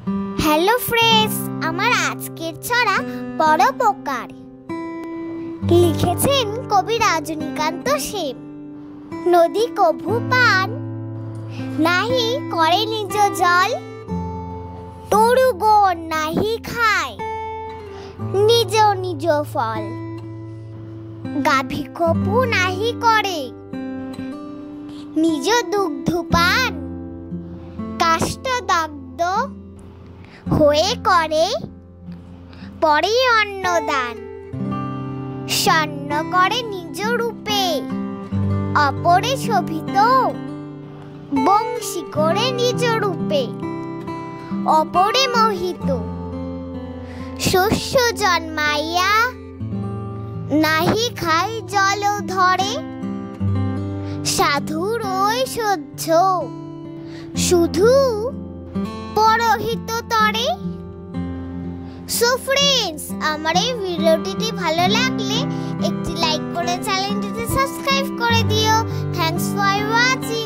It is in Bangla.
হ্যালো ফ্রেন্ডস, আমার আজকের ছড়া পরোপকার লিখেছেন কবি রজনীকান্ত সেন। নদী কভু পান নাহি করে নিজ জল, তরুগণ নাহি খায় নিজ নিজ ফল। গাভী কভু নাহি করে নিজ দুগ্ধ পান, কাষ্ঠদগ্ধ হয়ে করে পরে অন্নদান। স্বর্ণ করে নিজ রূপে অপরে শোভিত, বংশী করে নিজ রূপে অপরে মোহিত। শস্য জন্মাইয়া নাহি খায় জল ধরে, সাধুর ওই সহ্য শুধু পরহিত তরে। সো ফ্রেন্ডস, আমার এই ভিডিওটি ভালো লাগলে একটি লাইক করে চ্যানেলটিতে সাবস্ক্রাইব করে দিও। Thanks for watching.